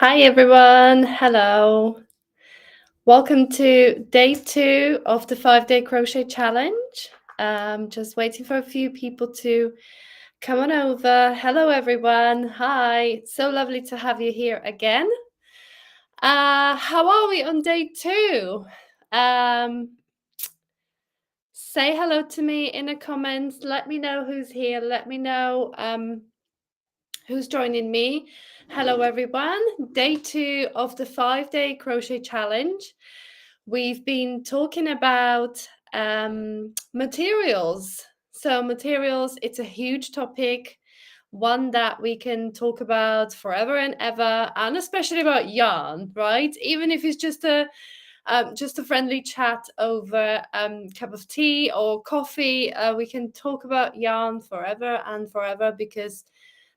Hi everyone, hello. Welcome to day 2 of the 5-day crochet challenge. Just waiting for a few people to come on over. Hello everyone. Hi. So lovely to have you here again. How are we on day 2? Say hello to me in the comments. Let me know who's here. Let me know who's joining me. Hello everyone. Day 2 of the 5-day crochet challenge. We've been talking about materials. So materials, it's a huge topic, one that we can talk about forever and ever, and especially about yarn, right? Even if it's just a friendly chat over cup of tea or coffee, we can talk about yarn forever and forever because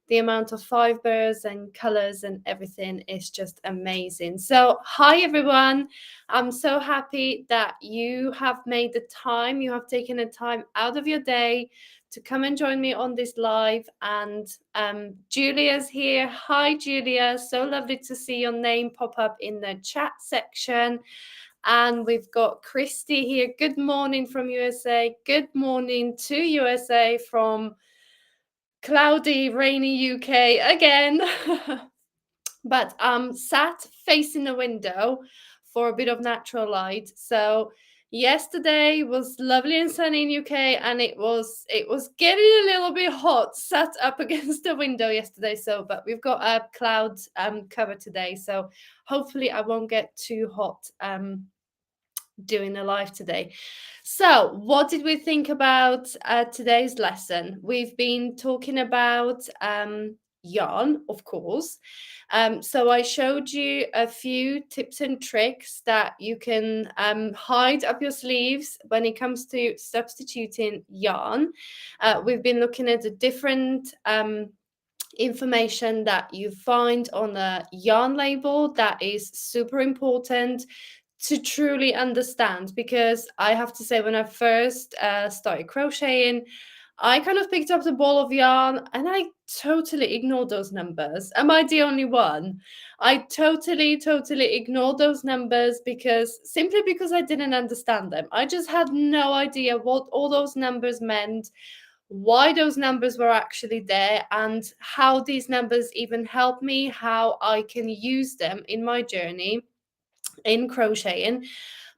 the amount of fibers and colors and everything is just amazing. So hi everyone, I'm so happy that you have made the time, you have taken the time out of your day to come and join me on this live. And Julia's here. Hi Julia, so lovely to see your name pop up in the chat section. And we've got Christy here. Good morning from USA. Good morning to USA from cloudy, rainy UK again. But sat facing the window for a bit of natural light. So yesterday was lovely and sunny in UK, and it was getting a little bit hot sat up against the window yesterday. So but we've got a cloud cover today, so hopefully I won't get too hot doing the live today. So, what did we think about today's lesson? We've been talking about yarn, of course. So, I showed you a few tips and tricks that you can hide up your sleeves when it comes to substituting yarn. We've been looking at the different information that you find on the yarn label that is super important to truly understand, because I have to say, when I first started crocheting, I kind of picked up the ball of yarn and I totally ignored those numbers. Am I the only one? I totally ignored those numbers because I didn't understand them. I just had no idea what all those numbers meant, why those numbers were actually there, and how these numbers even help me, how I can use them in my journey in crocheting.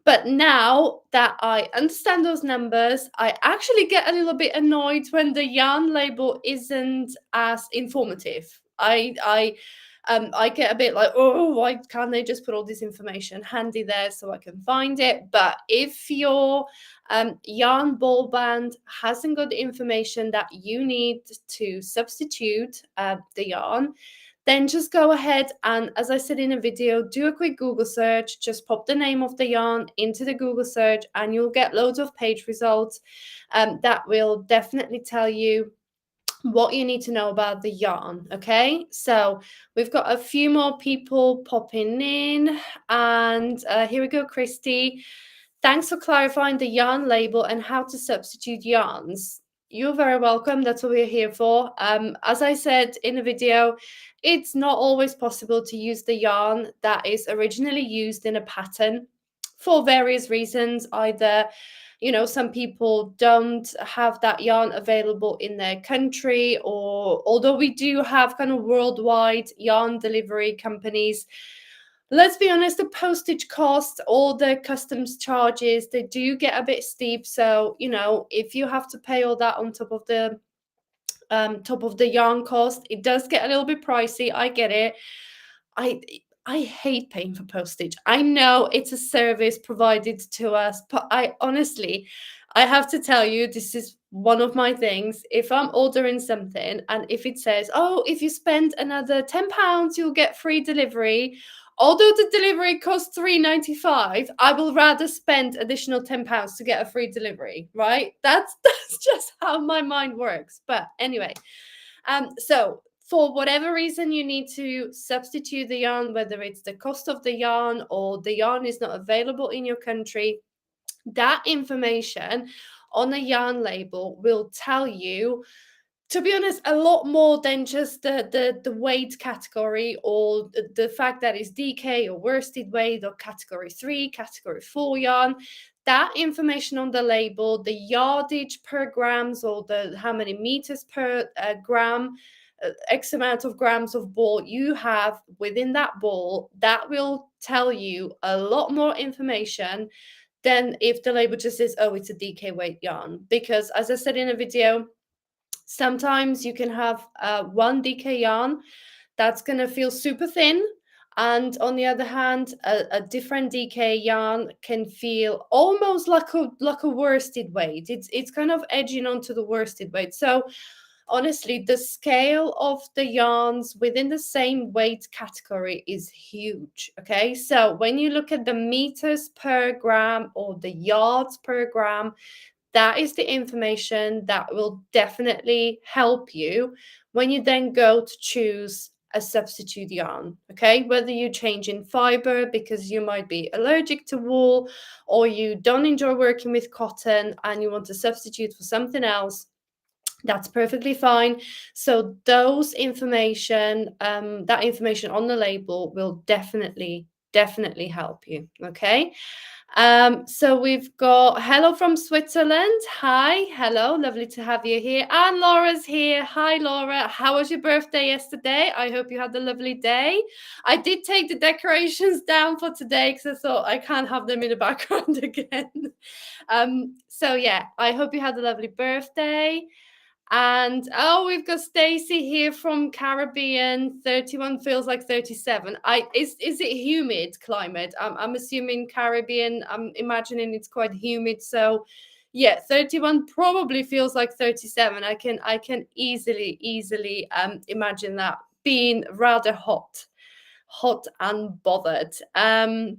But now that I understand those numbers, I actually get a little bit annoyed when the yarn label isn't as informative. I get a bit like, oh, why can't they just put all this information handy there so I can find it? But if your yarn ball band hasn't got the information that you need to substitute the yarn, then just go ahead and, as I said in a video, do a quick Google search. Just pop the name of the yarn into the Google search and you'll get loads of page results that will definitely tell you what you need to know about the yarn. Okay, so we've got a few more people popping in, and here we go. Christy, thanks for clarifying the yarn label and how to substitute yarns. You're very welcome. That's what we're here for. As I said in the video, it's not always possible to use the yarn that is originally used in a pattern for various reasons. Either, some people don't have that yarn available in their country, or although we do have kind of worldwide yarn delivery companies, let's be honest, the postage cost, all the customs charges, they do get a bit steep. So, if you have to pay all that on top of the yarn cost, it does get a little bit pricey. I get it. I hate paying for postage. I know it's a service provided to us, but I have to tell you, this is one of my things. If I'm ordering something and if it says, oh, if you spend another £10, you'll get free delivery, although the delivery costs £3.95, I will rather spend additional £10 to get a free delivery, right? That's just how my mind works. But anyway, so for whatever reason you need to substitute the yarn, whether it's the cost of the yarn or the yarn is not available in your country, that information on the yarn label will tell you To be honest, a lot more than just the weight category, or the fact that it's DK or worsted weight or category 3, category 4 yarn. That information on the label, the yardage per grams, or the how many meters per gram, X amount of grams of ball you have within that ball, that will tell you a lot more information than if the label just says, oh, it's a DK weight yarn. Because as I said in a video, sometimes you can have one DK yarn that's going to feel super thin. And on the other hand, a different DK yarn can feel almost like a worsted weight. It's kind of edging onto the worsted weight. So honestly, the scale of the yarns within the same weight category is huge. Okay, so when you look at the meters per gram or the yards per gram, that is the information that will definitely help you when you then go to choose a substitute yarn. Okay, whether you change in fiber because you might be allergic to wool, or you don't enjoy working with cotton and you want to substitute for something else, that's perfectly fine. So those information, that information on the label will definitely help you. Okay. So we've got hello from Switzerland. Hi, hello, lovely to have you here. And Laura's here. Hi, Laura. How was your birthday yesterday? I hope you had a lovely day. I did take the decorations down for today because I thought I can't have them in the background again. So yeah, I hope you had a lovely birthday. And oh, we've got Stacy here from Caribbean. 31 feels like 37. Is it humid climate? I'm assuming Caribbean. I'm imagining it's quite humid. So yeah, 31 probably feels like 37. I can easily imagine that being rather hot and bothered. And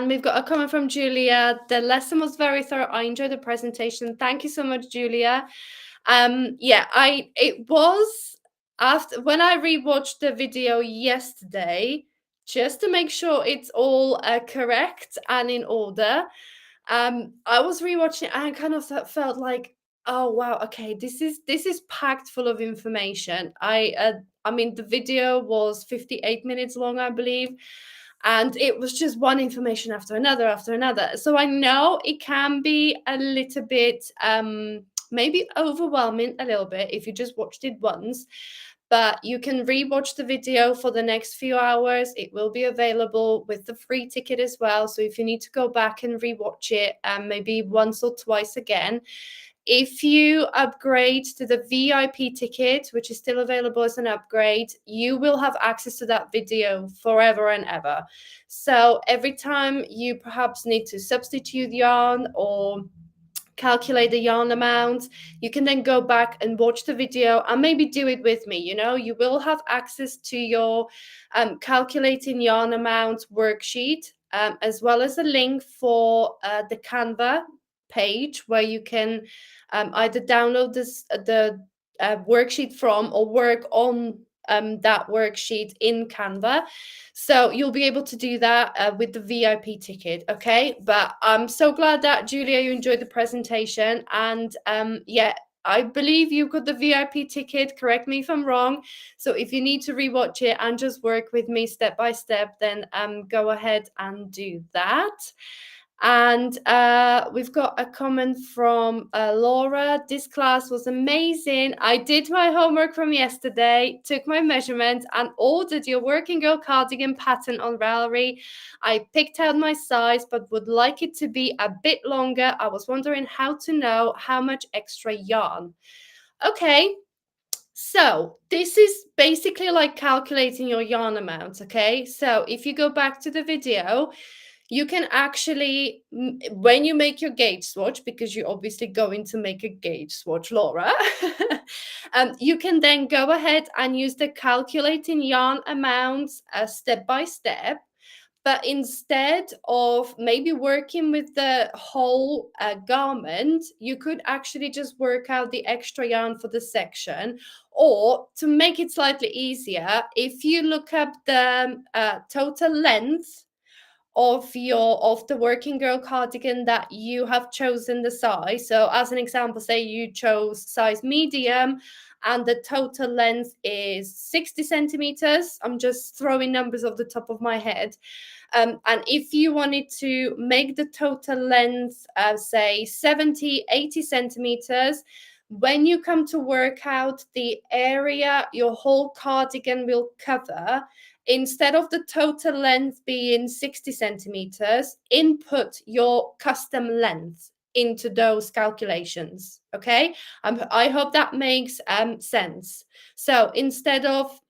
we've got a comment from Julia. The lesson was very thorough. I enjoyed the presentation. Thank you so much, Julia. Yeah, it was after when I rewatched the video yesterday, just to make sure it's all correct and in order. I was rewatching it and I kind of felt like, oh wow, okay, this is packed full of information. I mean, the video was 58 minutes long, I believe, and it was just one information after another. So I know it can be a little bit maybe overwhelming a little bit if you just watched it once, but you can rewatch the video for the next few hours. It will be available with the free ticket as well. So if you need to go back and rewatch it, maybe once or twice again, if you upgrade to the VIP ticket, which is still available as an upgrade, you will have access to that video forever and ever. So every time you perhaps need to substitute yarn or calculate the yarn amount, you can then go back and watch the video and maybe do it with me. You will have access to your calculating yarn amount worksheet, as well as a link for the Canva page where you can either download the worksheet from, or work on that worksheet in Canva. So you'll be able to do that with the VIP ticket, okay? But I'm so glad that, Julia, you enjoyed the presentation. And yeah, I believe you've got the VIP ticket. Correct me if I'm wrong. So if you need to rewatch it and just work with me step by step, then go ahead and do that. And we've got a comment from Laura. This class was amazing. I did my homework from yesterday, took my measurements, and ordered your working girl cardigan pattern on Ravelry. I picked out my size, but would like it to be a bit longer. I was wondering how to know how much extra yarn. Okay. So this is basically like calculating your yarn amount, okay? So if you go back to the video, you can actually, when you make your gauge swatch, because you're obviously going to make a gauge swatch, Laura, you can then go ahead and use the calculating yarn amounts step by step. But instead of maybe working with the whole garment, you could actually just work out the extra yarn for the section. Or to make it slightly easier, if you look up the total length of the working girl cardigan that you have chosen the size. So as an example, say you chose size medium and the total length is 60 centimeters. I'm just throwing numbers off the top of my head. And if you wanted to make the total length, say 70, 80 centimeters, when you come to work out the area your whole cardigan will cover, instead of the total length being 60 centimeters, input your custom length into those calculations. Okay, I hope that makes sense. So instead of,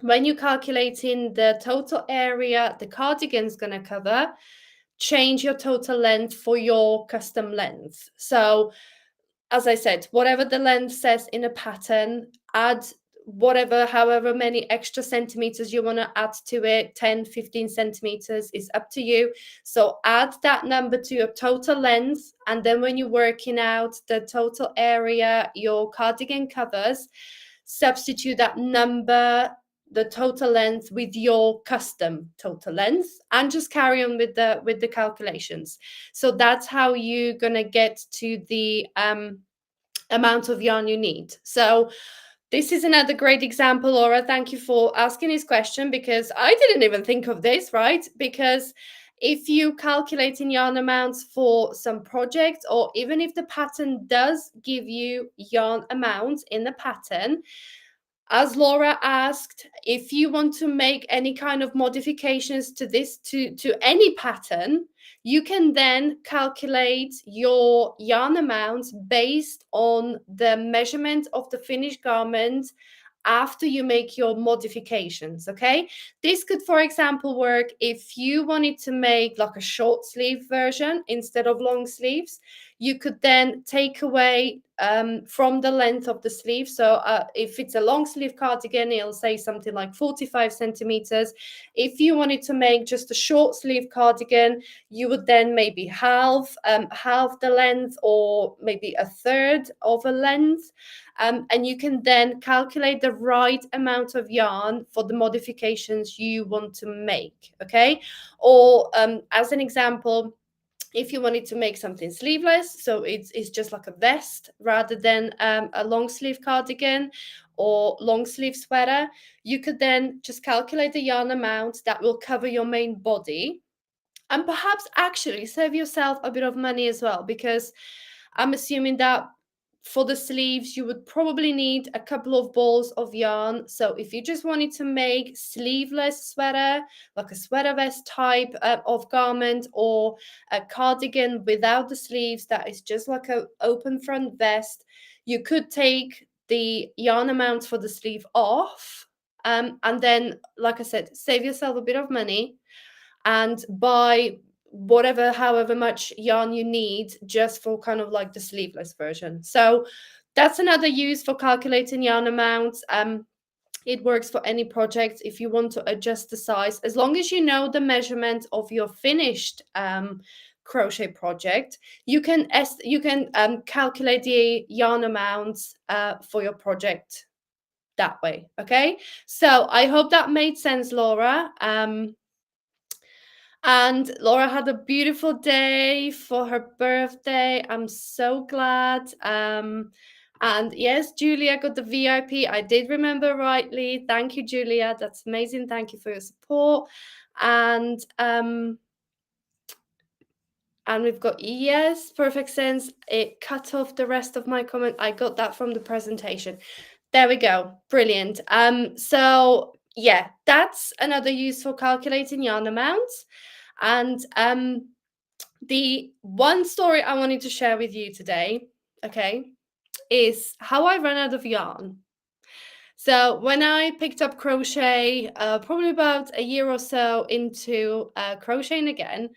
when you're calculating the total area the cardigan's going to cover, change your total length for your custom length. So as I said, whatever the length says in a pattern, add whatever, however many extra centimeters you want to add to it. 10, 15 centimeters is up to you. So add that number to your total length, and then when you're working out the total area your cardigan covers, substitute that number, the total length, with your custom total length, and just carry on with the calculations. So that's how you're gonna get to the amount of yarn you need. So this is another great example, Laura. Thank you for asking this question, because I didn't even think of this, right? Because if you calculate in yarn amounts for some projects, or even if the pattern does give you yarn amounts in the pattern, as Laura asked, if you want to make any kind of modifications to this, to any pattern, you can then calculate your yarn amounts based on the measurement of the finished garment after you make your modifications. Okay, this could, for example, work if you wanted to make like a short sleeve version instead of long sleeves. You could then take away from the length of the sleeve. So if it's a long sleeve cardigan, it'll say something like 45 centimeters. If you wanted to make just a short sleeve cardigan, you would then maybe halve the length, or maybe a third of a length. And you can then calculate the right amount of yarn for the modifications you want to make. Okay, or as an example, if you wanted to make something sleeveless, so it's just like a vest rather than a long sleeve cardigan or long sleeve sweater, you could then just calculate the yarn amount that will cover your main body, and perhaps actually save yourself a bit of money as well, because I'm assuming that for the sleeves you would probably need a couple of balls of yarn. So if you just wanted to make sleeveless sweater, like a sweater vest type of garment, or a cardigan without the sleeves that is just like a open front vest, you could take the yarn amounts for the sleeve off, and then, like I said, save yourself a bit of money and buy whatever, however much yarn you need, just for kind of like the sleeveless version. So that's another use for calculating yarn amounts. It works for any project if you want to adjust the size, as long as you know the measurement of your finished crochet project. You can calculate the yarn amounts for your project that way. Okay, so I hope that made sense, Laura. And Laura had a beautiful day for her birthday. I'm so glad. And yes, Julia got the VIP. I did remember rightly. Thank you, Julia. That's amazing. Thank you for your support. And we've got, yes, perfect sense. It cut off the rest of my comment. I got that from the presentation. There we go. Brilliant. So yeah, that's another use for calculating yarn amounts. And the one story I wanted to share with you today, okay, is how I ran out of yarn. So when I picked up crochet, probably about a year or so into crocheting again,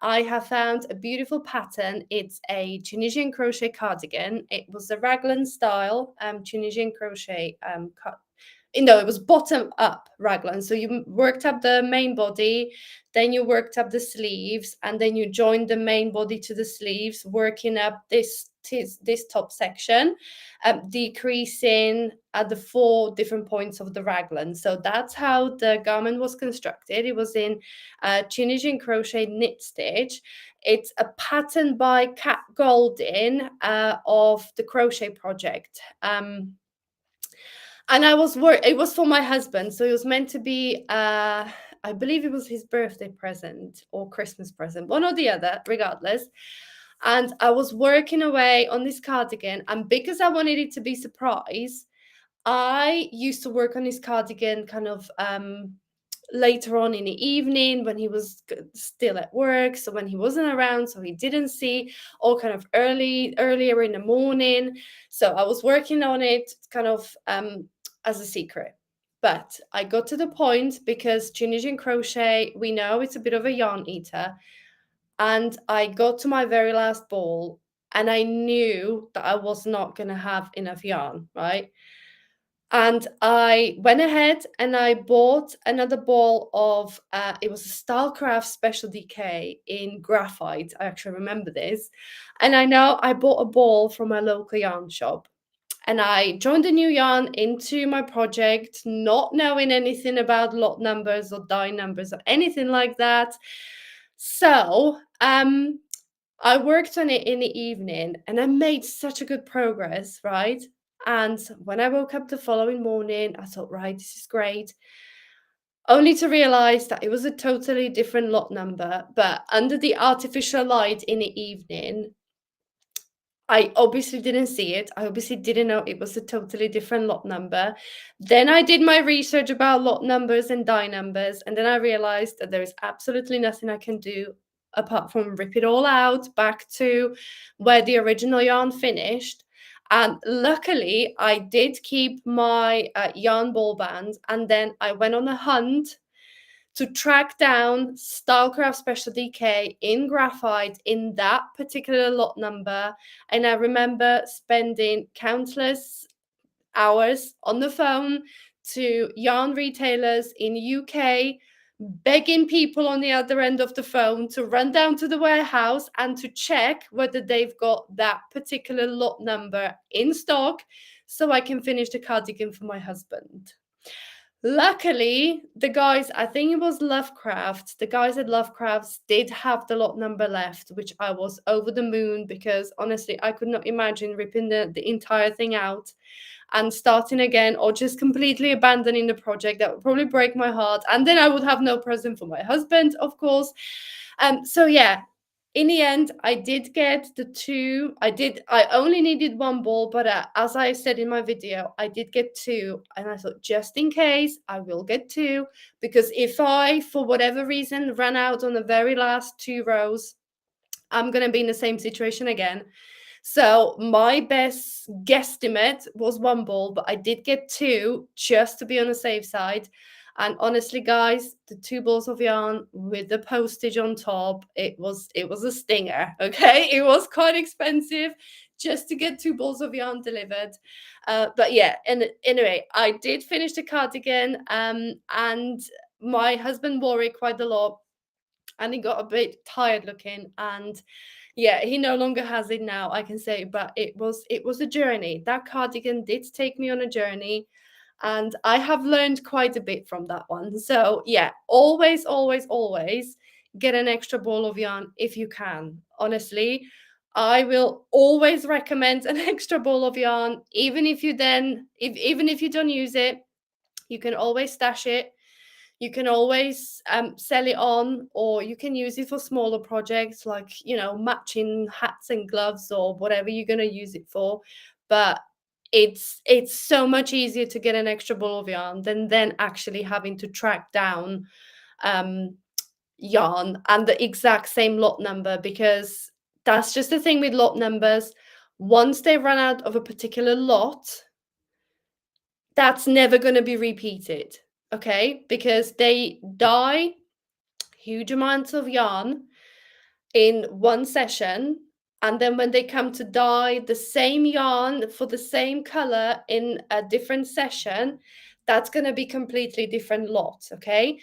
I have found a beautiful pattern. It's a Tunisian crochet cardigan. It was the raglan style Tunisian crochet it was bottom up raglan. So you worked up the main body, then you worked up the sleeves, and then you joined the main body to the sleeves, working up this top section, decreasing at the 4 different points of the raglan. So that's how the garment was constructed. It was in Tunisian crochet knit stitch. It's a pattern by Kat Goldin of the Crochet Project. And it was for my husband, so it was meant to be I believe it was his birthday present or Christmas present, one or the other, regardless. And I was working away on this cardigan, and because I wanted it to be surprise, I used to work on this cardigan kind of later on in the evening when he was still at work, so when he wasn't around, so he didn't see, or kind of earlier in the morning. So I was working on it kind of as a secret. But I got to the point, because Tunisian crochet, we know it's a bit of a yarn eater, and I got to my very last ball, and I knew that I was not going to have enough yarn, right? And I went ahead and I bought another ball of it was a Stylecraft Special DK in graphite. I actually remember this. And I know I bought a ball from my local yarn shop. And I joined a new yarn into my project, not knowing anything about lot numbers or die numbers or anything like that. So I worked on it in the evening, and I made such a good progress, right? And when I woke up the following morning, I thought, right, this is great. Only to realize that it was a totally different lot number, but under the artificial light in the evening, I obviously didn't see it. I obviously didn't know it was a totally different lot number. Then I did my research about lot numbers and die numbers, and then I realized that there is absolutely nothing I can do apart from rip it all out back to where the original yarn finished. And luckily, I did keep my yarn ball band, and then I went on a hunt to track down Stylecraft Special DK in graphite in that particular lot number. And I remember spending countless hours on the phone to yarn retailers in UK, begging people on the other end of the phone to run down to the warehouse and to check whether they've got that particular lot number in stock, so I can finish the cardigan for my husband. Luckily, the guys, I think it was Lovecraft, the guys at Lovecraft's did have the lot number left, which I was over the moon, because honestly, I could not imagine ripping the entire thing out and starting again, or just completely abandoning the project. That would probably break my heart. And then I would have no present for my husband, of course. So yeah, in the end, I did get the two. I only needed one ball, but as I said in my video, I did get two. And I thought, just in case, I will get two. Because if I, for whatever reason, ran out on the very last two rows, I'm going to be in the same situation again. So my best guesstimate was one ball, but I did get two just to be on the safe side. And honestly, guys, the two balls of yarn with the postage on top, it was a stinger. Okay, it was quite expensive just to get two balls of yarn delivered. But yeah, and anyway, I did finish the cardigan, and my husband wore it quite a lot, and he got a bit tired looking, and yeah, he no longer has it now, I can say. But it was a journey. That cardigan did take me on a journey, and I have learned quite a bit from that one. So yeah, always, always, always get an extra ball of yarn if you can. Honestly, I will always recommend an extra ball of yarn, even if you then if even if you don't use it, you can always stash it. You can always sell it on, or you can use it for smaller projects, like, matching hats and gloves or whatever you're going to use it for. But it's so much easier to get an extra ball of yarn than then actually having to track down um, yarn and the exact same lot number, because that's just the thing with lot numbers. Once they run out of a particular lot, that's never going to be repeated, okay? Because they dye huge amounts of yarn in one session, and then when they come to dye the same yarn for the same color in a different session, that's going to be completely different lots, okay?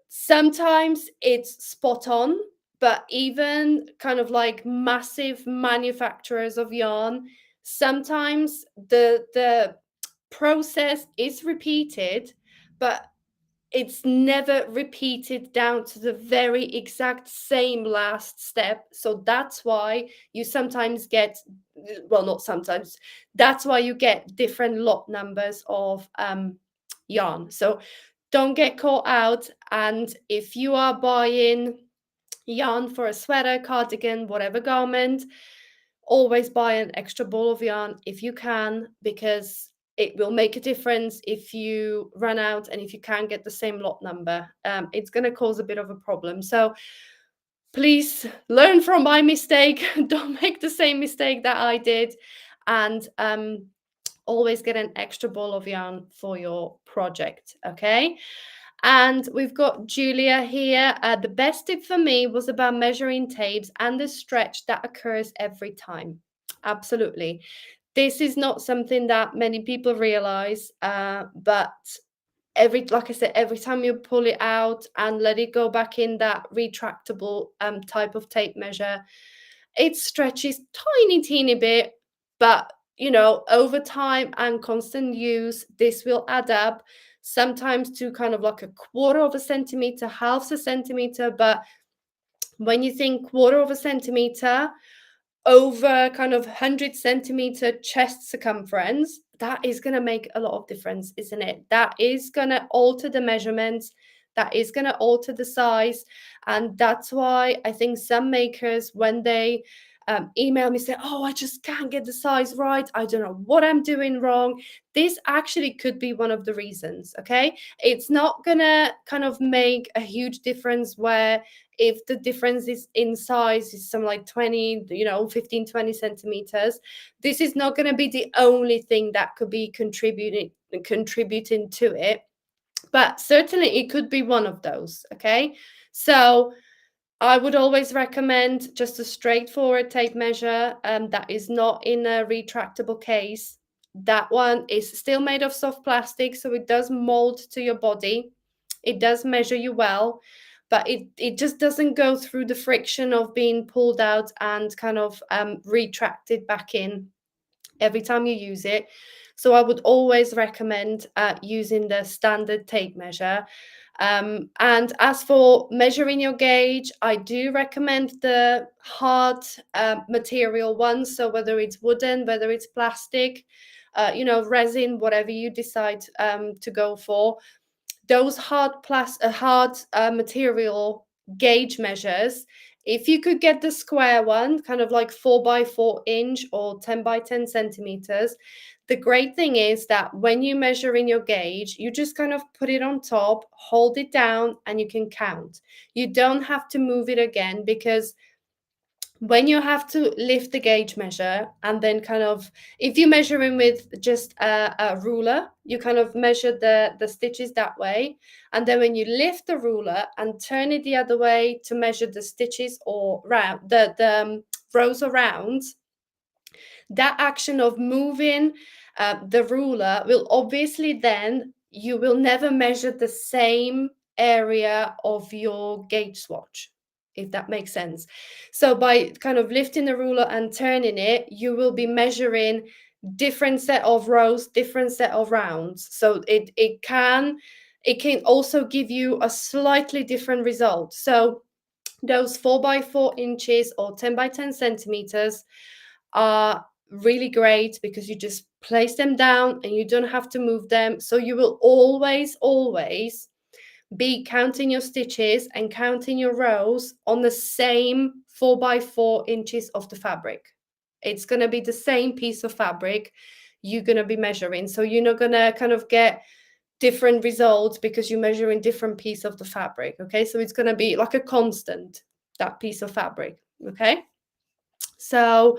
Sometimes it's spot on, but even kind of like massive manufacturers of yarn, sometimes the process is repeated, but it's never repeated down to the very exact same last step. So that's why you sometimes get, well, not sometimes, that's why you get different lot numbers of yarn. So don't get caught out. And if you are buying yarn for a sweater, cardigan, whatever garment, always buy an extra ball of yarn if you can, because it will make a difference if you run out and if you can't get the same lot number. It's going to cause a bit of a problem. So please learn from my mistake. Don't make the same mistake that I did. And always get an extra ball of yarn for your project. Okay. And we've got Julia here. The best tip for me was about measuring tapes and the stretch that occurs every time. Absolutely. This is not something that many people realize, but like I said, every time you pull it out and let it go back in that retractable type of tape measure, it stretches teeny bit, but over time and constant use, this will add up, sometimes to kind of like a quarter of a centimeter, half a centimeter. But when you think quarter of a centimeter over kind of 100 centimeter chest circumference, that is going to make a lot of difference, isn't it? That is going to alter the measurements, that is going to alter the size. And that's why I think some makers, when they email me, say, oh, I just can't get the size right, I don't know what I'm doing wrong, this actually could be one of the reasons. Okay, it's not gonna kind of make a huge difference where if the difference is in size is some like 20, 15, 20 centimeters, this is not going to be the only thing that could be contributing to it, but certainly it could be one of those. Okay, so I would always recommend just a straightforward tape measure that is not in a retractable case. That one is still made of soft plastic, so it does mold to your body. It does measure you well, but it just doesn't go through the friction of being pulled out and kind of retracted back in every time you use it. So I would always recommend using the standard tape measure. And as for measuring your gauge, I do recommend the hard material ones. So whether it's wooden, whether it's plastic, resin, whatever you decide to go for, those hard material gauge measures, if you could get the square one, kind of like 4x4 inch or 10x10 centimeters, the great thing is that when you measure in your gauge, you just kind of put it on top, hold it down, and you can count. You don't have to move it again, because when you have to lift the gauge measure and then kind of, if you're measuring with just a ruler, you kind of measure the stitches that way. And then when you lift the ruler and turn it the other way to measure the stitches or round the rows around, that action of moving the ruler will obviously, then you will never measure the same area of your gauge swatch, if that makes sense. So by kind of lifting the ruler and turning it, you will be measuring different set of rows, different set of rounds. So it can also give you a slightly different result. So those 4x4 inches or 10x10 centimeters are really great, because you just place them down and you don't have to move them. So you will always be counting your stitches and counting your rows on the same 4x4 inches of the fabric. It's going to be the same piece of fabric you're going to be measuring. So you're not going to kind of get different results because you measure in different piece of the fabric. Okay, so it's going to be like a constant, that piece of fabric. Okay, so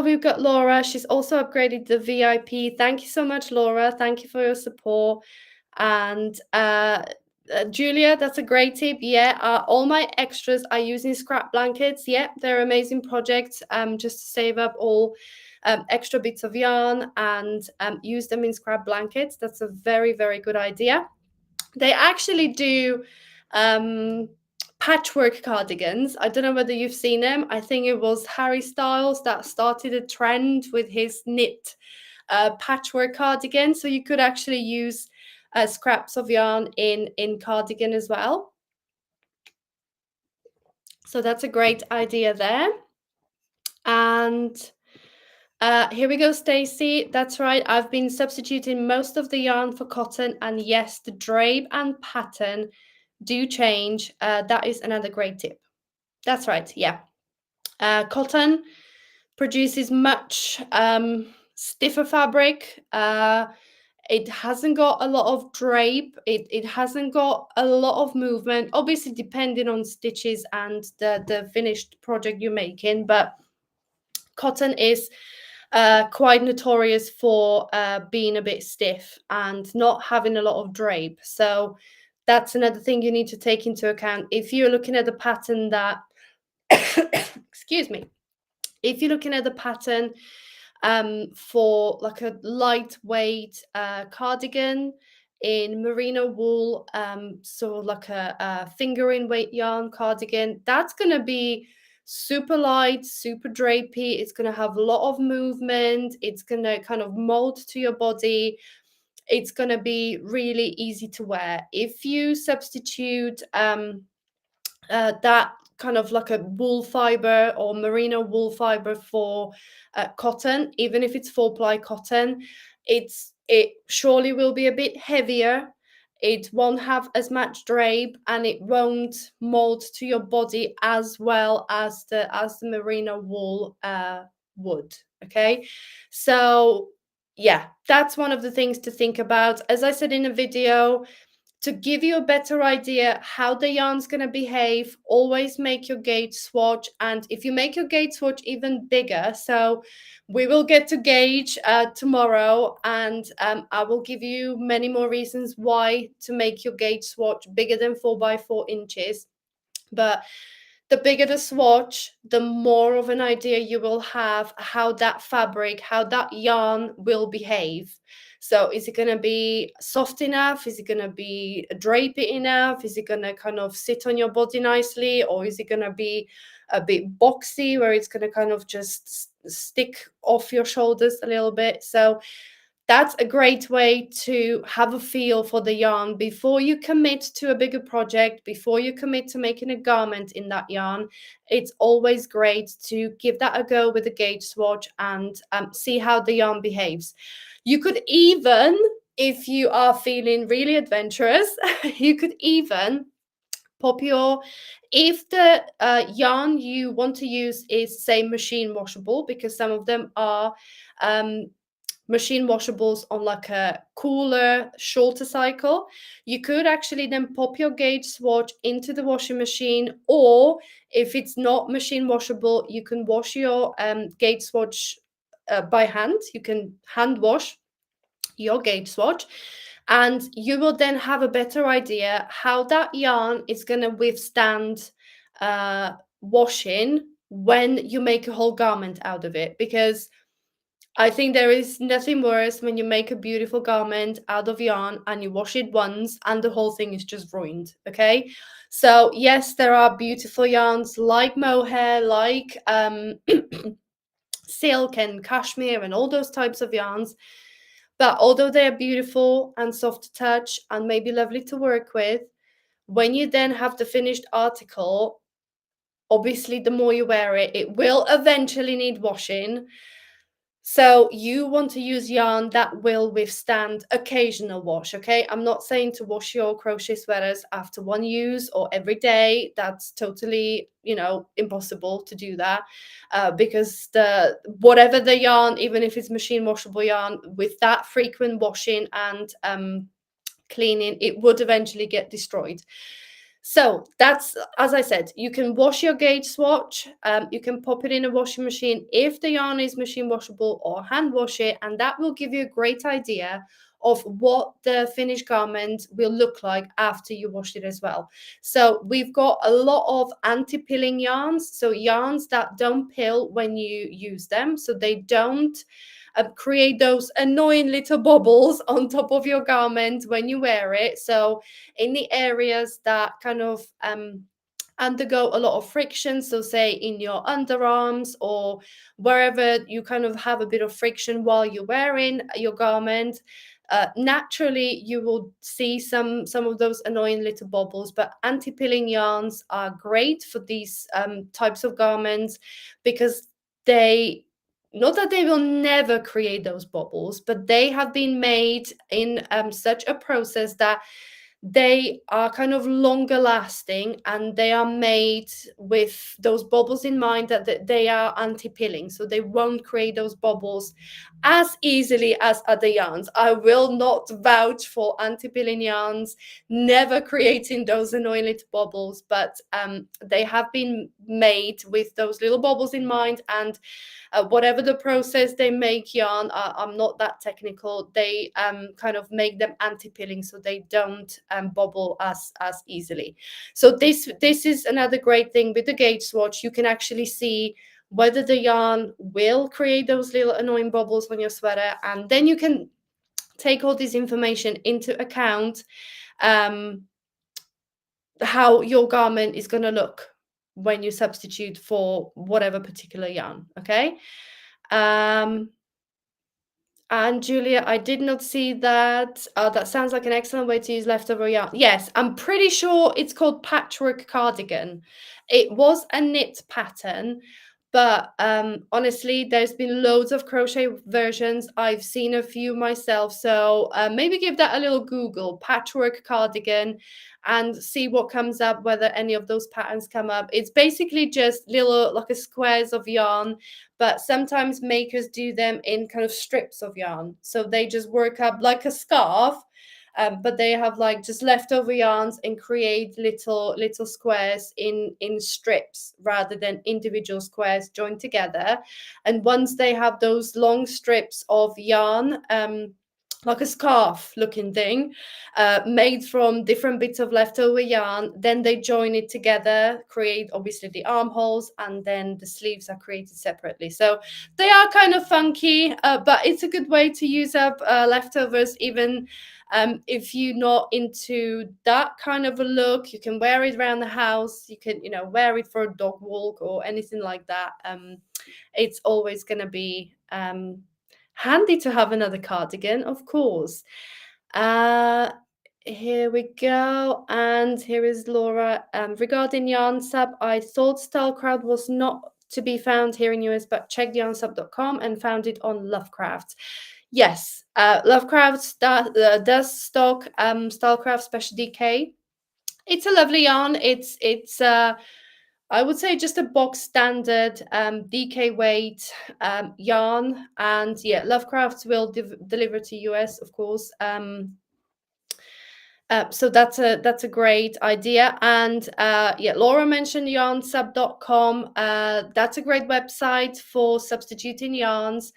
we've got Laura. She's also upgraded the VIP. Thank you so much, Laura. Thank you for your support. And Julia, that's a great tip. Yeah, all my extras are using scrap blankets. Yeah, they're amazing projects. Just to save up all extra bits of yarn and use them in scrap blankets. That's a very, very good idea. They actually do patchwork cardigans. I don't know whether you've seen them. I think it was Harry Styles that started a trend with his knit patchwork cardigan. So you could actually use scraps of yarn in cardigan as well. So that's a great idea there. And here we go, Stacey. That's right. I've been substituting most of the yarn for cotton, and yes, the drape and pattern do change. That is another great tip. That's right. Yeah. Cotton produces much stiffer fabric. It hasn't got a lot of drape. It hasn't got a lot of movement, obviously depending on stitches and the finished project you're making. But cotton is quite notorious for being a bit stiff and not having a lot of drape. So that's another thing you need to take into account. If you're looking at the pattern that, excuse me, if you're looking at the pattern for like a lightweight cardigan in merino wool, so like a fingering weight yarn cardigan, that's going to be super light, super drapey. It's going to have a lot of movement. It's going to kind of mold to your body. It's going to be really easy to wear. If you substitute that kind of like a wool fiber or merino wool fiber for cotton, even if it's 4-ply cotton, it surely will be a bit heavier. It won't have as much drape, and it won't mold to your body as well as the merino wool would. Okay, so yeah, that's one of the things to think about. As I said in a video, to give you a better idea how the yarn's going to behave, always make your gauge swatch. And if you make your gauge swatch even bigger, so we will get to gauge tomorrow, and I will give you many more reasons why to make your gauge swatch bigger than 4 by 4 inches. But the bigger the swatch, the more of an idea you will have how that fabric, how that yarn will behave. So is it going to be soft enough? Is it going to be drapey enough? Is it going to kind of sit on your body nicely? Or is it going to be a bit boxy where it's going to kind of just stick off your shoulders a little bit? So that's a great way to have a feel for the yarn before you commit to a bigger project, before you commit to making a garment in that yarn. It's always great to give that a go with a gauge swatch and see how the yarn behaves. You could even, if you are feeling really adventurous, you could even pop your, if the yarn you want to use is, say, machine washable, because some of them are machine washables on like a cooler, shorter cycle, you could actually then pop your gauge swatch into the washing machine. Or if it's not machine washable, you can wash your gauge swatch by hand. You can hand wash your gauge swatch, and you will then have a better idea how that yarn is going to withstand washing when you make a whole garment out of it. Because I think there is nothing worse when you make a beautiful garment out of yarn and you wash it once and the whole thing is just ruined. Okay, so yes, there are beautiful yarns like mohair, like silk and cashmere and all those types of yarns. But although they are beautiful and soft to touch and maybe lovely to work with, when you then have the finished article, obviously the more you wear it, it will eventually need washing. So you want to use yarn that will withstand occasional wash, okay? I'm not saying to wash your crochet sweaters after one use or every day. That's totally, impossible to do that because whatever the yarn, even if it's machine washable yarn, with that frequent washing and cleaning, it would eventually get destroyed. So that's, as I said, you can wash your gauge swatch. You can pop it in a washing machine if the yarn is machine washable, or hand wash it, and that will give you a great idea of what the finished garment will look like after you wash it as well. So we've got a lot of anti-pilling yarns, so yarns that don't pill when you use them, so they don't create those annoying little bubbles on top of your garment when you wear it. So in the areas that kind of undergo a lot of friction, so say in your underarms or wherever you kind of have a bit of friction while you're wearing your garment, Naturally you will see some of those annoying little bobbles, but anti-pilling yarns are great for these types of garments, because they, not that they will never create those bubbles, but they have been made in such a process that they are kind of longer lasting, and they are made with those bubbles in mind, that they are anti-pilling, so they won't create those bubbles as easily as other yarns. I will not vouch for anti-pilling yarns never creating those annoying little bubbles, but they have been made with those little bubbles in mind, and whatever the process they make yarn, I'm not that technical, they kind of make them anti-pilling, so they don't bubble as easily. So this is another great thing with the gauge swatch. You can actually see whether the yarn will create those little annoying bubbles on your sweater, and then you can take all this information into account, how your garment is going to look when you substitute for whatever particular yarn. Okay. And Julia, I did not see that. That sounds like an excellent way to use leftover yarn. Yes, I'm pretty sure it's called Patchwork Cardigan. It was a knit pattern, but honestly, there's been loads of crochet versions. I've seen a few myself, so maybe give that a little Google, Patchwork Cardigan, and see what comes up, whether any of those patterns come up. It's basically just little, like a squares of yarn, but sometimes makers do them in kind of strips of yarn. So they just work up like a scarf, but they have like just leftover yarns and create little squares in strips rather than individual squares joined together. And once they have those long strips of yarn, like a scarf looking thing, made from different bits of leftover yarn, then they join it together, create obviously the armholes, and then the sleeves are created separately. So they are kind of funky, but it's a good way to use up leftovers. Even if you're not into that kind of a look, you can wear it around the house, you can, wear it for a dog walk or anything like that. It's always going to be handy to have another cardigan, of course. Here we go. And here is Laura. Regarding Yarnsub, I thought Stylecraft was not to be found here in US, but checked Yarnsub.com and found it on Lovecraft. Yes, Lovecraft does stock Stylecraft Special DK. It's a lovely yarn. It's I would say just a box standard DK weight yarn, and yeah, Lovecraft will deliver to US, of course. So that's a great idea. And yeah, Laura mentioned yarnsub.com. That's a great website for substituting yarns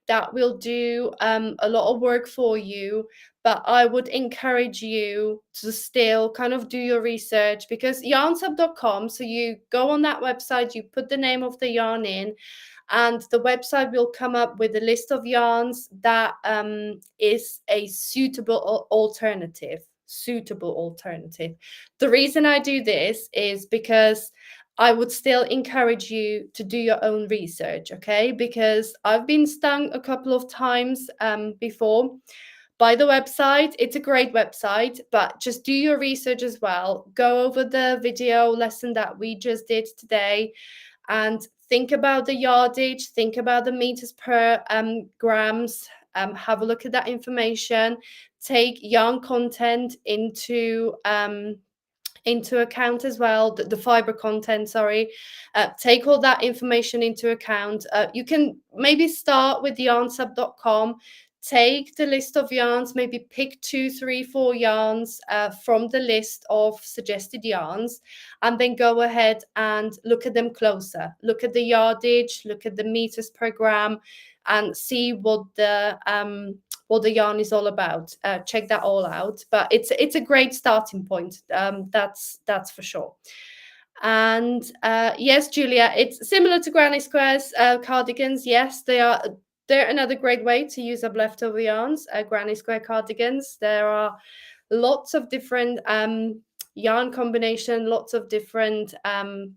that will do a lot of work for you. But I would encourage you to still kind of do your research, because yarnsub.com, so you go on that website, you put the name of the yarn in, and the website will come up with a list of yarns that is a suitable alternative. The reason I do this is because I would still encourage you to do your own research, okay? Because I've been stung a couple of times before by the website. It's a great website, but just do your research as well. Go over the video lesson that we just did today and think about the yardage, think about the meters per grams, have a look at that information, take yarn content into account as well, the fiber content, sorry. Take all that information into account. You can maybe start with yarnsub.com, take the list of yarns, maybe pick 2, 3, 4 yarns from the list of suggested yarns, and then go ahead and look at them closer. Look at the yardage, look at the meters per gram, and see what the yarn is all about. Check that all out. But it's a great starting point. That's for sure. And yes, Julia, it's similar to Granny Square's cardigans. Yes, they're another great way to use up leftover yarns. Granny Square cardigans. There are lots of different yarn combination, lots of different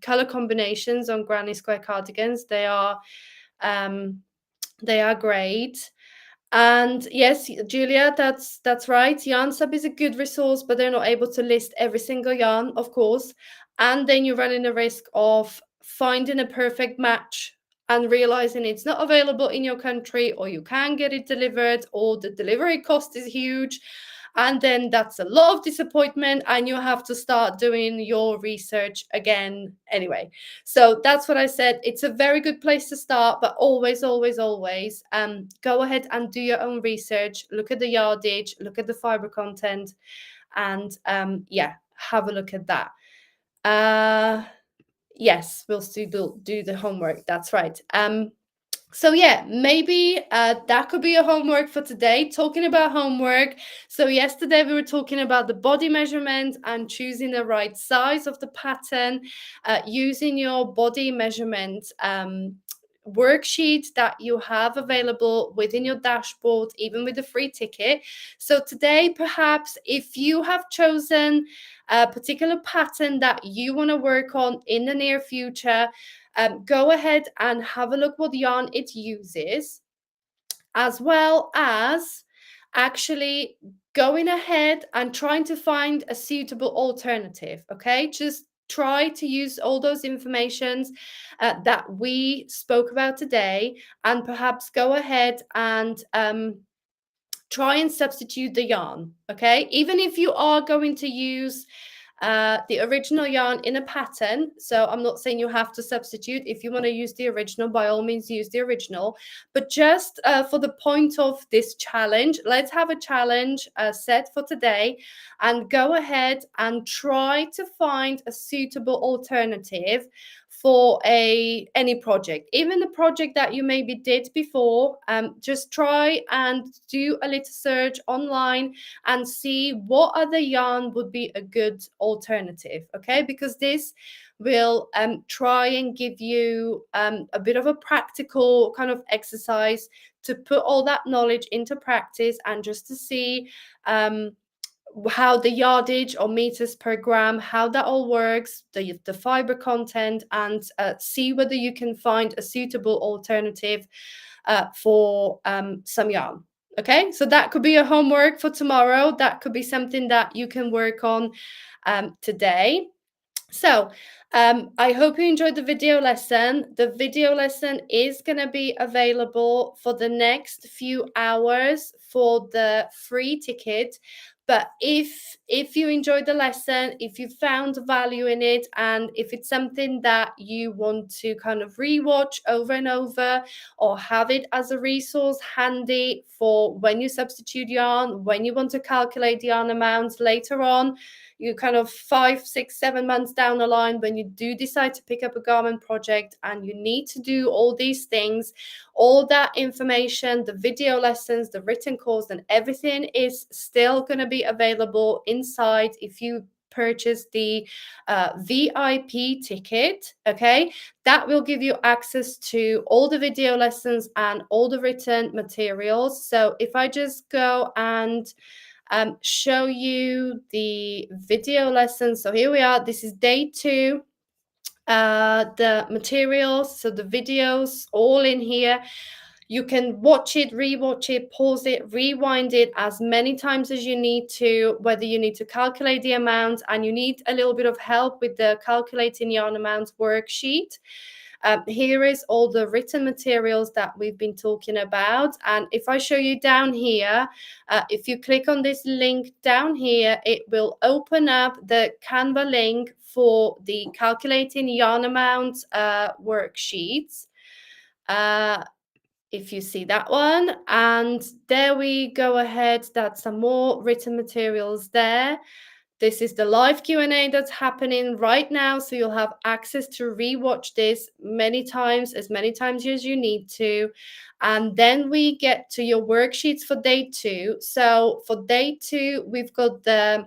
color combinations on Granny Square cardigans. They are great. And yes, Julia, that's right. Yarnsub is a good resource, but they're not able to list every single yarn, of course. And then you're running the risk of finding a perfect match and realizing it's not available in your country, or you can't get it delivered, or the delivery cost is huge. And then that's a lot of disappointment, and you have to start doing your research again anyway. So that's what I said. It's a very good place to start, but always, always, always go ahead and do your own research. Look at the yardage, look at the fiber content, and yeah, have a look at that. Yes, we'll still do the homework. That's right. So yeah, maybe that could be a homework for today. Talking about homework, so yesterday we were talking about the body measurement and choosing the right size of the pattern, using your body measurement worksheet that you have available within your dashboard, even with the free ticket. So today, perhaps if you have chosen a particular pattern that you want to work on in the near future, go ahead and have a look what yarn it uses, as well as actually going ahead and trying to find a suitable alternative. Okay, just try to use all those informations that we spoke about today, and perhaps go ahead and try and substitute the yarn. Okay, even if you are going to use the original yarn in a pattern. So I'm not saying you have to substitute. If you want to use the original, by all means use the original. But just for the point of this challenge, let's have a challenge set for today, and go ahead and try to find a suitable alternative for any project, even the project that you maybe did before. Just try and do a little search online and see what other yarn would be a good alternative. Okay, because this will try and give you a bit of a practical kind of exercise to put all that knowledge into practice, and just to see how the yardage or meters per gram, how that all works, the fiber content, and see whether you can find a suitable alternative for some yarn. Okay, so that could be a homework for tomorrow. That could be something that you can work on today. So I hope you enjoyed the video lesson. The video lesson is going to be available for the next few hours for the free ticket. But if you enjoyed the lesson, if you found value in it, and if it's something that you want to kind of rewatch over and over, or have it as a resource handy for when you substitute yarn, when you want to calculate the yarn amounts later on, you kind of 5, 6, 7 months down the line, when you do decide to pick up a garment project and you need to do all these things, all that information, the video lessons, the written course, and everything is still going to be available inside if you purchase the VIP ticket. Okay, that will give you access to all the video lessons and all the written materials. So if I just go and show you the video lesson. So here we are. This is day 2. The materials, so the videos, all in here. You can watch it, rewatch it, pause it, rewind it as many times as you need to, whether you need to calculate the amount and you need a little bit of help with the calculating yarn amounts worksheet. Here is all the written materials that we've been talking about. And if I show you down here, if you click on this link down here, it will open up the Canva link for the calculating yarn amount worksheets. If you see that one, and there we go ahead. That's some more written materials there. This is the live Q&A that's happening right now, so you'll have access to rewatch this many times as you need to. And then we get to your worksheets for day 2. So for day 2, we've got the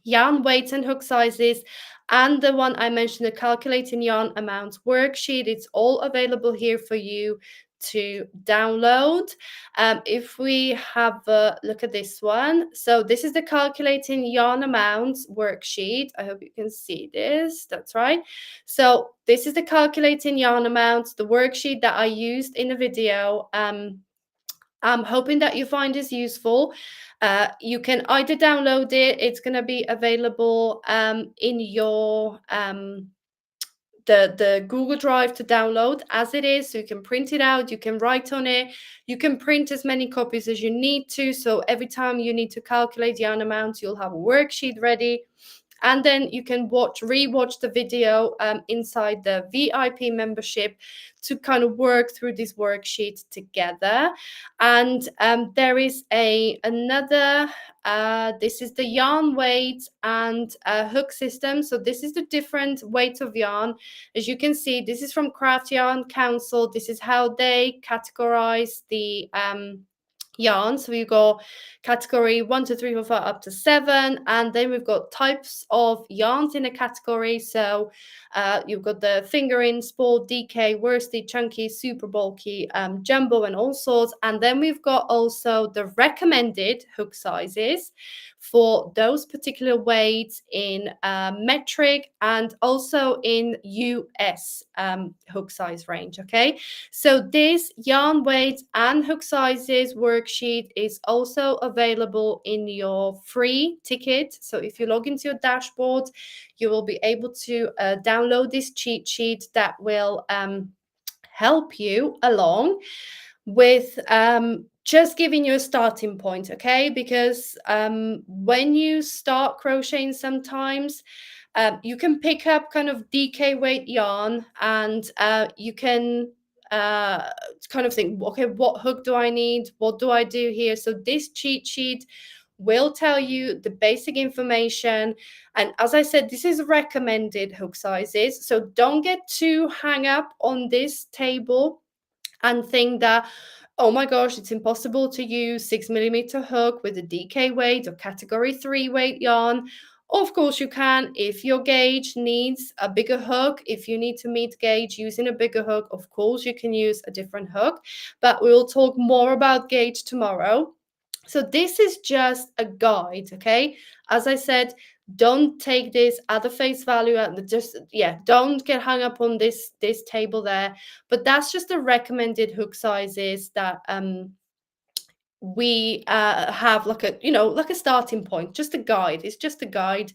yarn weights and hook sizes, and the one I mentioned, the calculating yarn amounts worksheet. It's all available here for you to download. If we have a look at this one, so this is the calculating yarn amounts worksheet. I hope you can see this. That's right. So this is the calculating yarn amounts, the worksheet that I used in the video. I'm hoping that you find this useful. You can either download it, it's going to be available in your the Google Drive to download as it is. So you can print it out, you can write on it, you can print as many copies as you need to. So every time you need to calculate yarn amount, you'll have a worksheet ready. And then you can rewatch the video inside the VIP membership to kind of work through this worksheet together. And there is another, this is the yarn weight and hook system. So this is the different weights of yarn. As you can see, this is from Craft Yarn Council. This is how they categorize the yarn. So you go category 1 2 3 4 5 up to 7, and then we've got types of yarns in a category. So you've got the fingering, sport, DK, worsted, chunky, super bulky, jumbo, and all sorts. And then we've got also the recommended hook sizes for those particular weights in metric and also in US hook size range. Okay, so this yarn weight and hook sizes worksheet is also available in your free ticket. So if you log into your dashboard, you will be able to download this cheat sheet that will help you along with just giving you a starting point, okay? Because when you start crocheting, sometimes you can pick up kind of DK weight yarn, and you can kind of think, okay, what hook do I need? What do I do here? So this cheat sheet will tell you the basic information. And as I said, this is recommended hook sizes. So don't get too hung up on this table and think that, oh my gosh, it's impossible to use 6mm hook with a DK weight or category 3 weight yarn. Of course you can. If your gauge needs a bigger hook, if you need to meet gauge using a bigger hook, of course you can use a different hook, but we'll talk more about gauge tomorrow. So this is just a guide, okay? As I said, don't take this at the face value, and just, yeah, don't get hung up on this table there. But that's just the recommended hook sizes that we have, like a, like a starting point, just a guide. It's just a guide.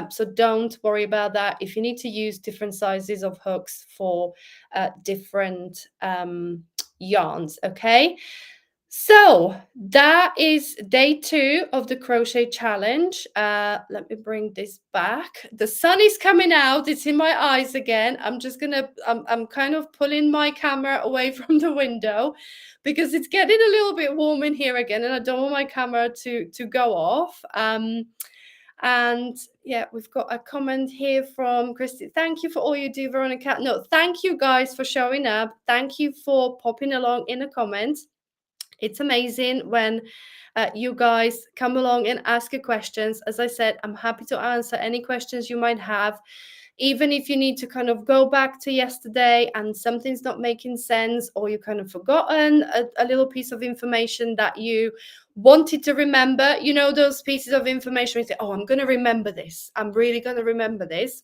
So don't worry about that. If you need to use different sizes of hooks for different yarns, okay? So that is day 2 of the crochet challenge. Let me bring this back. The sun is coming out. It's in my eyes again. I'm kind of pulling my camera away from the window because it's getting a little bit warm in here again, and I don't want my camera to go off. And yeah, we've got a comment here from Christy. Thank you for all you do, Veronika. No, thank you guys for showing up. Thank you for popping along in the comments. It's amazing when you guys come along and ask your questions. As I said, I'm happy to answer any questions you might have. Even if you need to kind of go back to yesterday and something's not making sense, or you kind of forgotten a little piece of information that you wanted to remember, those pieces of information, you say, oh, I'm going to remember this. I'm really going to remember this.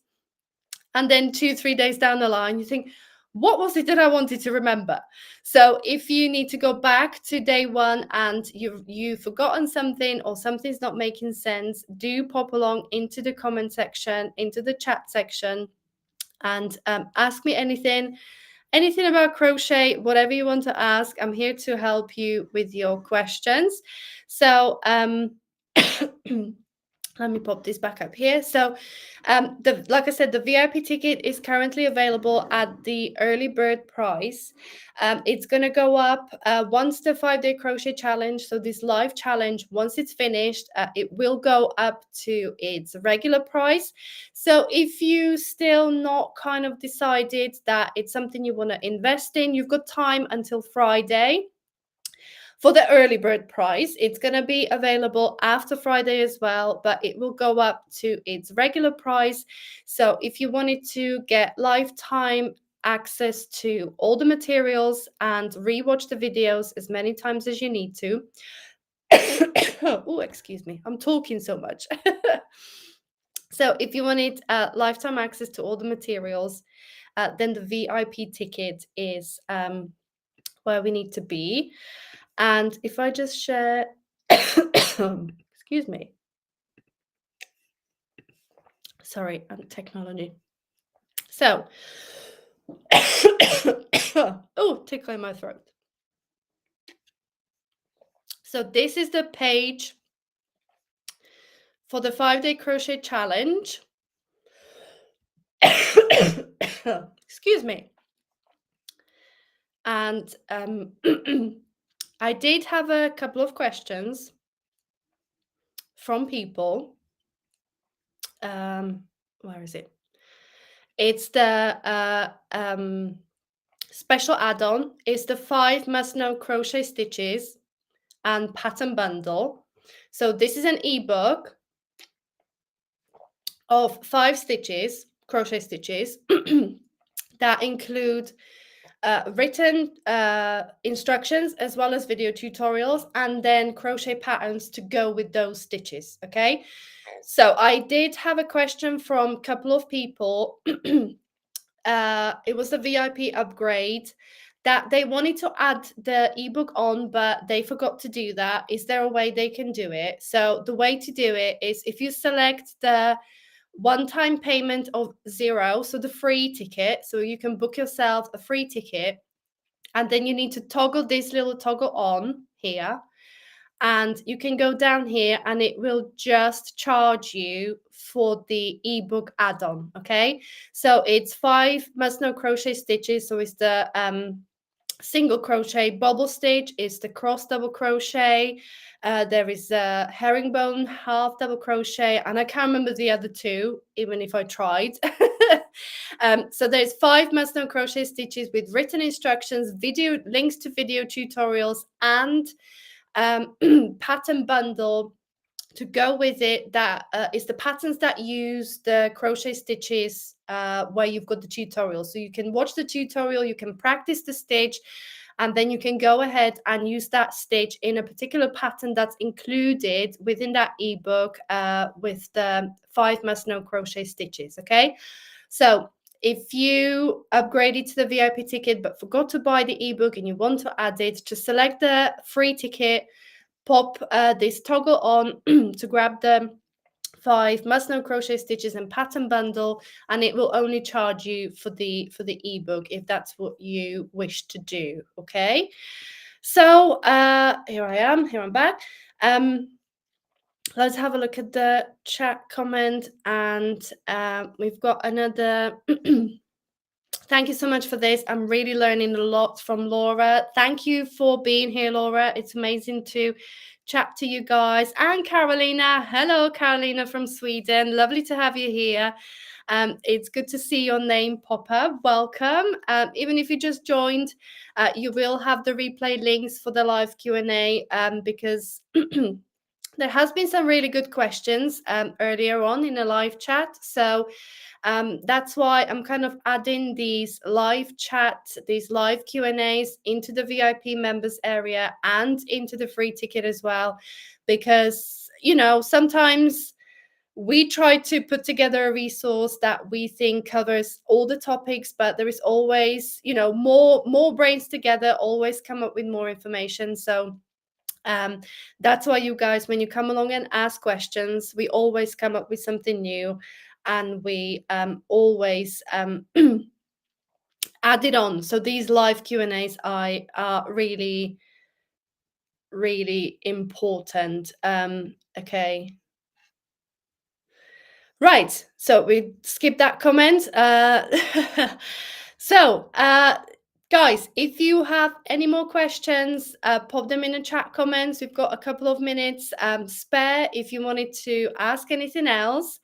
And then 2-3 days down the line, you think, what was it that I wanted to remember? So if you need to go back to day 1 and you've forgotten something, or something's not making sense, do pop along into the comment section, into the chat section, and ask me anything about crochet, whatever you want to ask. I'm here to help you with your questions. So let me pop this back up here. So like I said, the VIP ticket is currently available at the early bird price. It's going to go up once the 5-day crochet challenge, so this live challenge, once it's finished, it will go up to its regular price. So if you still not kind of decided that it's something you want to invest in, you've got time until Friday. For the early bird price, it's going to be available after Friday as well, but it will go up to its regular price. So if you wanted to get lifetime access to all the materials and rewatch the videos as many times as you need to, oh, excuse me, I'm talking so much. So if you wanted lifetime access to all the materials, then the VIP ticket is where we need to be. And if I just share, excuse me, sorry, technology. So, oh, tickle in my throat. So this is the page for the 5-day crochet challenge. Excuse me. And I did have a couple of questions from people. Where is it? It's the special add-on. It's the 5 must-know crochet stitches and pattern bundle. So this is an ebook of 5 stitches, crochet stitches, that include written instructions as well as video tutorials, and then crochet patterns to go with those stitches. Okay, so I did have a question from a couple of people. It was a VIP upgrade that they wanted to add the ebook on, but they forgot to do that. Is there a way they can do it? So the way to do it is if you select the one-time payment of 0, so the free ticket, so you can book yourself a free ticket, and then you need to toggle this little toggle on here, and you can go down here and it will just charge you for the ebook add-on. Okay, so it's 5 must-know crochet stitches. So it's the single crochet bubble stitch, is the cross double crochet, there is a herringbone half double crochet, and I can't remember the other 2 even if I tried. So there's 5 must-know crochet stitches with written instructions, video links to video tutorials, and pattern bundle to go with it. That is the patterns that use the crochet stitches where you've got the tutorial. So you can watch the tutorial, you can practice the stitch, and then you can go ahead and use that stitch in a particular pattern that's included within that ebook with the 5 must-know crochet stitches. Okay, so if you upgraded to the VIP ticket but forgot to buy the ebook and you want to add it, just select the free ticket, pop this toggle on to grab the 5 must-know crochet stitches and pattern bundle, and it will only charge you for the ebook if that's what you wish to do. Okay, so here I'm back. Let's have a look at the chat comment, and we've got another. Thank you so much for this. I'm really learning a lot from Laura. Thank you for being here, Laura. It's amazing to chat to you guys. And Carolina. Hello, Carolina from Sweden. Lovely to have you here. It's good to see your name pop up. Welcome. Even if you just joined, you will have the replay links for the live Q&A because there has been some really good questions earlier on in the live chat. So that's why I'm kind of adding these live chats, these live Q&As into the VIP members area and into the free ticket as well, because, you know, sometimes we try to put together a resource that we think covers all the topics, but there is always, you know, more brains together, always come up with more information. So that's why you guys, when you come along and ask questions, we always come up with something new, and we always add it on. So these live Q&As are really, really important. Okay. Right, so we skip that comment. So, guys, if you have any more questions, pop them in the chat comments. We've got a couple of minutes spare if you wanted to ask anything else.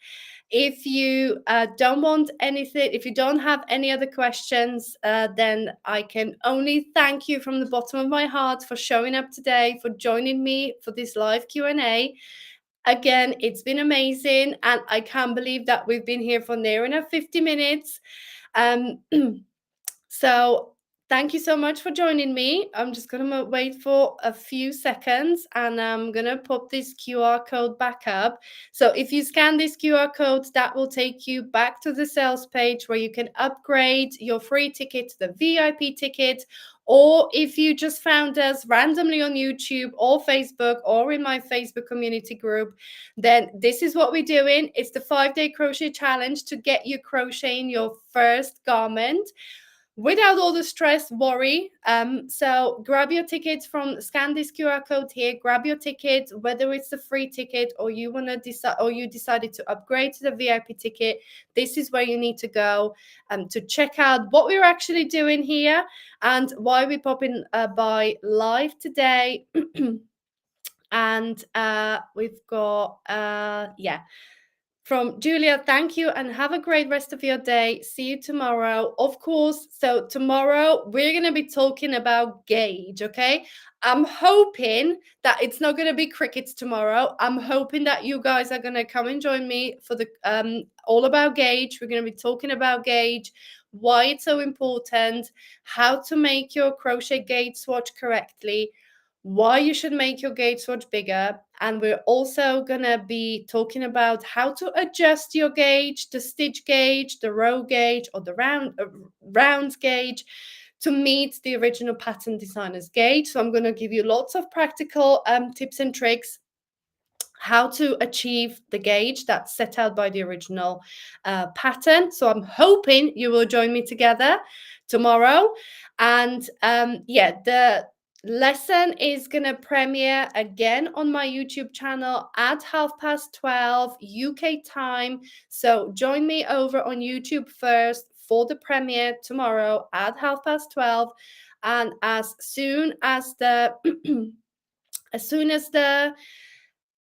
If you don't want anything, if you don't have any other questions, then I can only thank you from the bottom of my heart for showing up today, for joining me for this live Q&A. Again, it's been amazing, and I can't believe that we've been here for near enough 50 minutes. So Thank you so much for joining me. I'm just going to wait for a few seconds and I'm going to pop this QR code back up. So if you scan this QR code, that will take you back to the sales page where you can upgrade your free ticket to the VIP ticket. Or if you just found us randomly on YouTube or Facebook or in my Facebook community group, then this is what we're doing. It's the 5-day crochet challenge to get you crocheting your first garment without all the stress, worry. So grab your tickets from, scan this QR code here, grab your ticket, whether it's the free ticket or you want to decide, or you decided to upgrade to the VIP ticket. This is where you need to go to check out what we're actually doing here and why we're popping by live today. And we've got, from Julia, thank you and have a great rest of your day. See you tomorrow. Of course, so tomorrow we're going to be talking about gauge, okay? I'm hoping that it's not going to be crickets tomorrow. I'm hoping that you guys are going to come and join me for the all about gauge. We're going to be talking about gauge, why it's so important, how to make your crochet gauge swatch correctly, why you should make your gauge swatch bigger. And we're also going to be talking about how to adjust your gauge, the stitch gauge, the row gauge, or the rounds gauge to meet the original pattern designer's gauge. So I'm going to give you lots of practical tips and tricks how to achieve the gauge that's set out by the original pattern. So I'm hoping you will join me together tomorrow. And the lesson is going to premiere again on my YouTube channel at 12:30 UK time. So join me over on YouTube first for the premiere tomorrow at 12:30. And as soon as the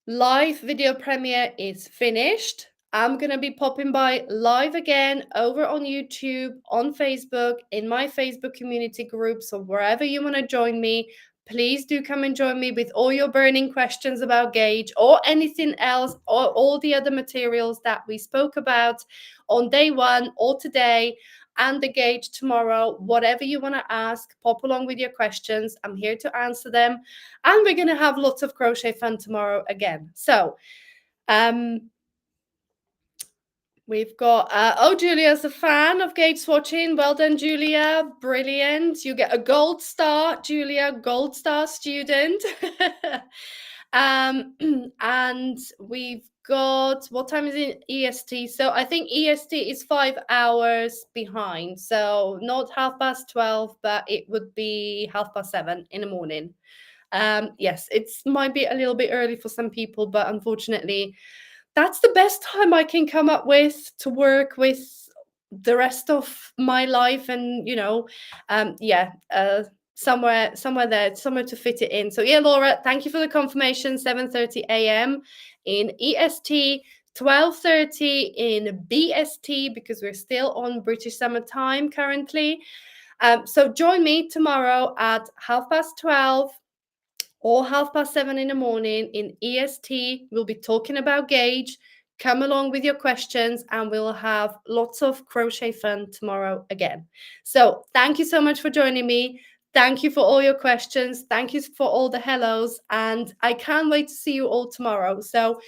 live video premiere is finished, I'm going to be popping by live again over on YouTube, on Facebook, in my Facebook community group. So wherever you want to join me, please do come and join me with all your burning questions about gauge or anything else, or all the other materials that we spoke about on day one or today, and the gauge tomorrow. Whatever you want to ask, pop along with your questions. I'm here to answer them. And we're going to have lots of crochet fun tomorrow again. So we've got, Julia's a fan of gauge swatching. Well done, Julia. Brilliant. You get a gold star, Julia, gold star student. And we've got, what time is it? EST. So I think EST is 5 hours behind. So not 12:30, but it would be 7:30 in the morning. Yes, it might be a little bit early for some people, but unfortunately, that's the best time I can come up with to work with the rest of my life, and somewhere there, somewhere to fit it in. So yeah, Laura, thank you for the confirmation. 7:30 a.m. in EST, 12:30 in BST, because we're still on British Summer Time currently. So join me tomorrow at 12:30 or 7:30 in the morning in EST. We'll be talking about gauge. Come along with your questions and we'll have lots of crochet fun tomorrow again. So thank you so much for joining me. Thank you for all your questions. Thank you for all the hellos. And I can't wait to see you all tomorrow. So